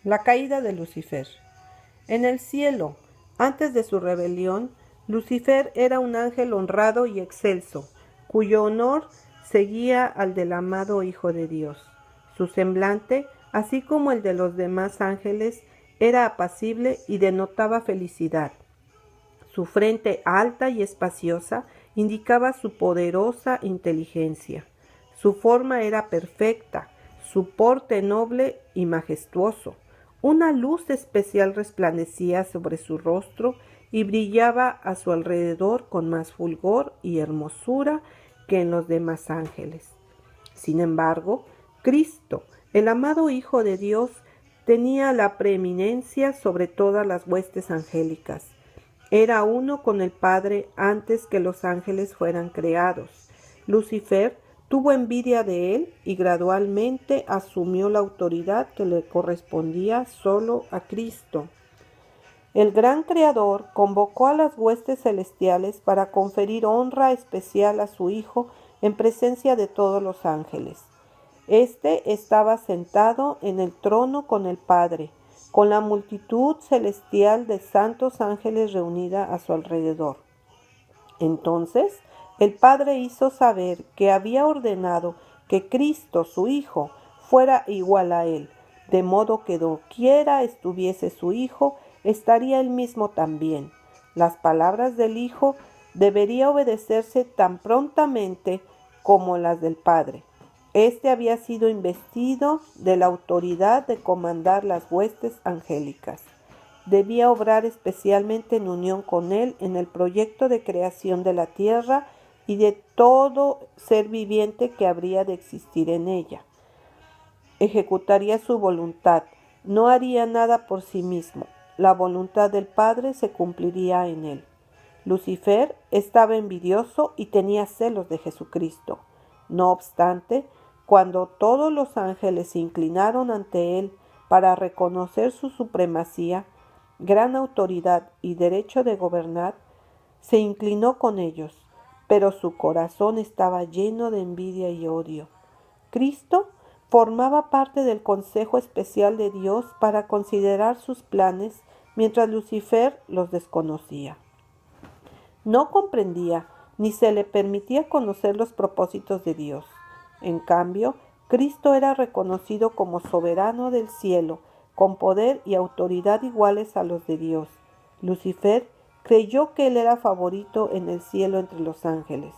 La caída de Lucifer. En el cielo, antes de su rebelión, Lucifer era un ángel honrado y excelso, cuyo honor seguía al del amado Hijo de Dios. Su semblante, así como el de los demás ángeles, era apacible y denotaba felicidad. Su frente alta y espaciosa indicaba su poderosa inteligencia. Su forma era perfecta, su porte noble y majestuoso. Una luz especial resplandecía sobre su rostro y brillaba a su alrededor con más fulgor y hermosura que en los demás ángeles. Sin embargo, Cristo, el amado Hijo de Dios, tenía la preeminencia sobre todas las huestes angélicas. Era uno con el Padre antes que los ángeles fueran creados. Lucifer tuvo envidia de él y gradualmente asumió la autoridad que le correspondía solo a Cristo. El gran Creador convocó a las huestes celestiales para conferir honra especial a su Hijo en presencia de todos los ángeles. Este estaba sentado en el trono con el Padre, con la multitud celestial de santos ángeles reunida a su alrededor. Entonces el Padre hizo saber que había ordenado que Cristo, su Hijo, fuera igual a él, de modo que doquiera estuviese su Hijo, estaría él mismo también. Las palabras del Hijo deberían obedecerse tan prontamente como las del Padre. Este había sido investido de la autoridad de comandar las huestes angélicas. Debía obrar especialmente en unión con él en el proyecto de creación de la tierra y de todo ser viviente que habría de existir en ella. Ejecutaría su voluntad, no haría nada por sí mismo. La voluntad del Padre se cumpliría en él. Lucifer estaba envidioso y tenía celos de Jesucristo. No obstante, cuando todos los ángeles se inclinaron ante él para reconocer su supremacía, gran autoridad y derecho de gobernar, se inclinó con ellos, pero su corazón estaba lleno de envidia y odio. Cristo formaba parte del consejo especial de Dios para considerar sus planes, mientras Lucifer los desconocía. No comprendía ni se le permitía conocer los propósitos de Dios. En cambio, Cristo era reconocido como soberano del cielo, con poder y autoridad iguales a los de Dios. Lucifer creyó que él era favorito en el cielo entre los ángeles.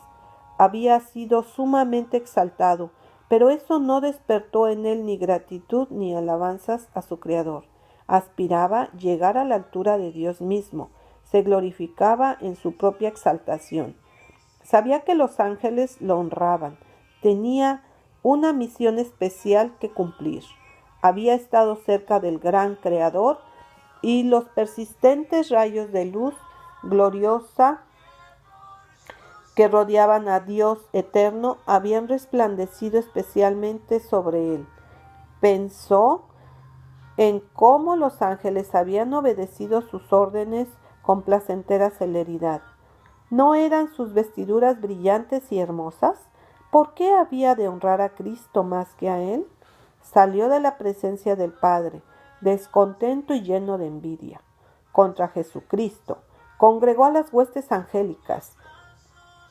Había sido sumamente exaltado, pero eso no despertó en él ni gratitud ni alabanzas a su Creador. Aspiraba llegar a la altura de Dios mismo. Se glorificaba en su propia exaltación. Sabía que los ángeles lo honraban. Tenía una misión especial que cumplir. Había estado cerca del gran Creador y los persistentes rayos de luz gloriosa que rodeaban a Dios eterno habían resplandecido especialmente sobre él. Pensó en cómo los ángeles habían obedecido sus órdenes con placentera celeridad. ¿No eran sus vestiduras brillantes y hermosas? ¿Por qué había de honrar a Cristo más que a él? Salió de la presencia del Padre, descontento y lleno de envidia, contra Jesucristo. Congregó a las huestes angélicas,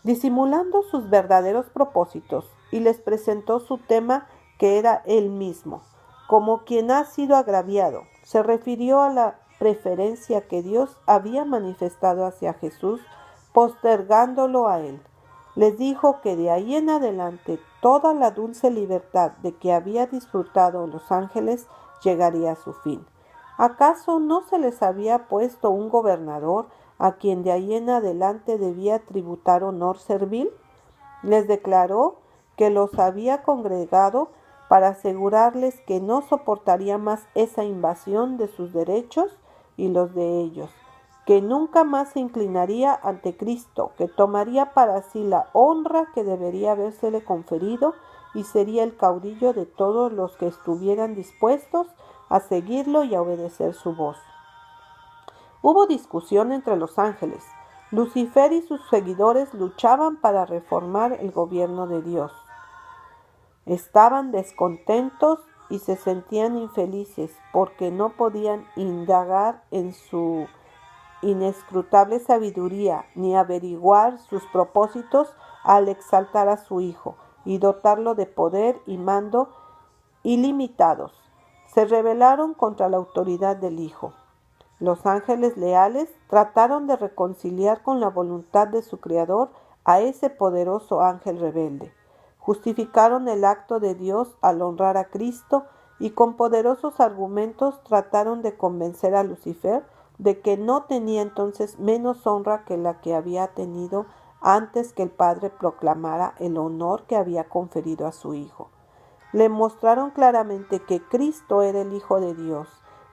disimulando sus verdaderos propósitos, y les presentó su tema, que era él mismo. Como quien ha sido agraviado, se refirió a la preferencia que Dios había manifestado hacia Jesús, postergándolo a él. Les dijo que de ahí en adelante toda la dulce libertad de que había disfrutado los ángeles llegaría a su fin. ¿Acaso no se les había puesto un gobernador a quien de ahí en adelante debía tributar honor servil? Les declaró que los había congregado para asegurarles que no soportaría más esa invasión de sus derechos y los de ellos, que nunca más se inclinaría ante Cristo, que tomaría para sí la honra que debería habérsele conferido y sería el caudillo de todos los que estuvieran dispuestos a seguirlo y a obedecer su voz. Hubo discusión entre los ángeles. Lucifer y sus seguidores luchaban para reformar el gobierno de Dios. Estaban descontentos y se sentían infelices porque no podían indagar en su inescrutable sabiduría ni averiguar sus propósitos al exaltar a su hijo y dotarlo de poder y mando ilimitados. Se rebelaron contra la autoridad del hijo. Los ángeles leales trataron de reconciliar con la voluntad de su Creador a ese poderoso ángel rebelde. Justificaron el acto de Dios al honrar a Cristo y con poderosos argumentos trataron de convencer a Lucifer de que no tenía entonces menos honra que la que había tenido antes que el Padre proclamara el honor que había conferido a su Hijo. Le mostraron claramente que Cristo era el Hijo de Dios,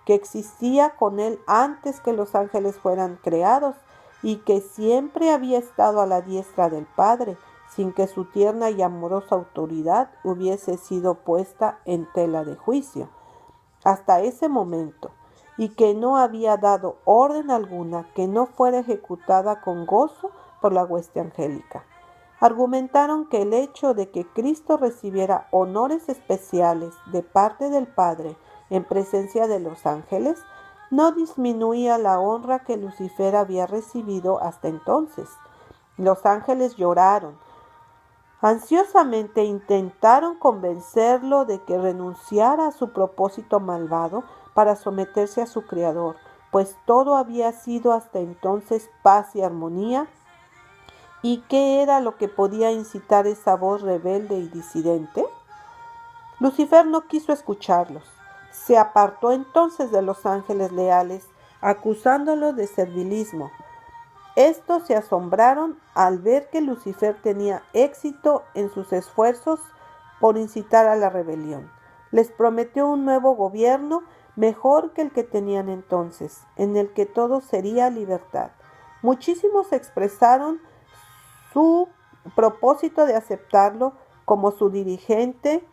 que existía con él antes que los ángeles fueran creados y que siempre había estado a la diestra del Padre, sin que su tierna y amorosa autoridad hubiese sido puesta en tela de juicio hasta ese momento, y que no había dado orden alguna que no fuera ejecutada con gozo por la hueste angélica. Argumentaron que el hecho de que Cristo recibiera honores especiales de parte del Padre en presencia de los ángeles no disminuía la honra que Lucifer había recibido hasta entonces. Los ángeles lloraron. Ansiosamente intentaron convencerlo de que renunciara a su propósito malvado para someterse a su Creador, pues todo había sido hasta entonces paz y armonía. ¿Y qué era lo que podía incitar esa voz rebelde y disidente? Lucifer no quiso escucharlos. Se apartó entonces de los ángeles leales, acusándolos de servilismo. Estos se asombraron al ver que Lucifer tenía éxito en sus esfuerzos por incitar a la rebelión. Les prometió un nuevo gobierno mejor que el que tenían entonces, en el que todo sería libertad. Muchísimos expresaron su propósito de aceptarlo como su dirigente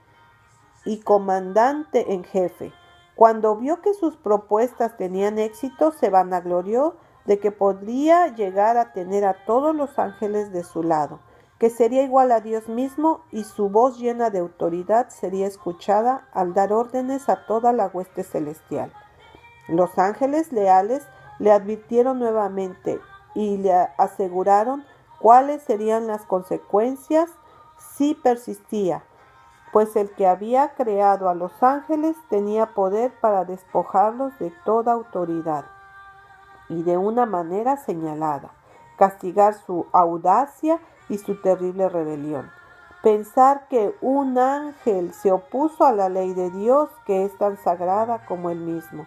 y comandante en jefe. Cuando vio que sus propuestas tenían éxito, se vanaglorió de que podría llegar a tener a todos los ángeles de su lado, que sería igual a Dios mismo y su voz llena de autoridad sería escuchada al dar órdenes a toda la hueste celestial. Los ángeles leales le advirtieron nuevamente y le aseguraron cuáles serían las consecuencias si persistía, pues el que había creado a los ángeles tenía poder para despojarlos de toda autoridad y de una manera señalada, castigar su audacia y su terrible rebelión. Pensar que un ángel se opuso a la ley de Dios, que es tan sagrada como él mismo.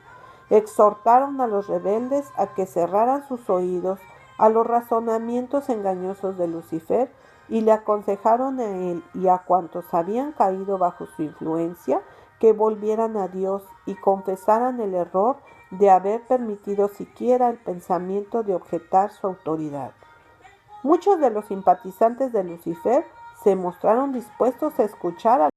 Exhortaron a los rebeldes a que cerraran sus oídos a los razonamientos engañosos de Lucifer y le aconsejaron a él y a cuantos habían caído bajo su influencia que volvieran a Dios y confesaran el error de haber permitido siquiera el pensamiento de objetar su autoridad. Muchos de los simpatizantes de Lucifer se mostraron dispuestos a escuchar a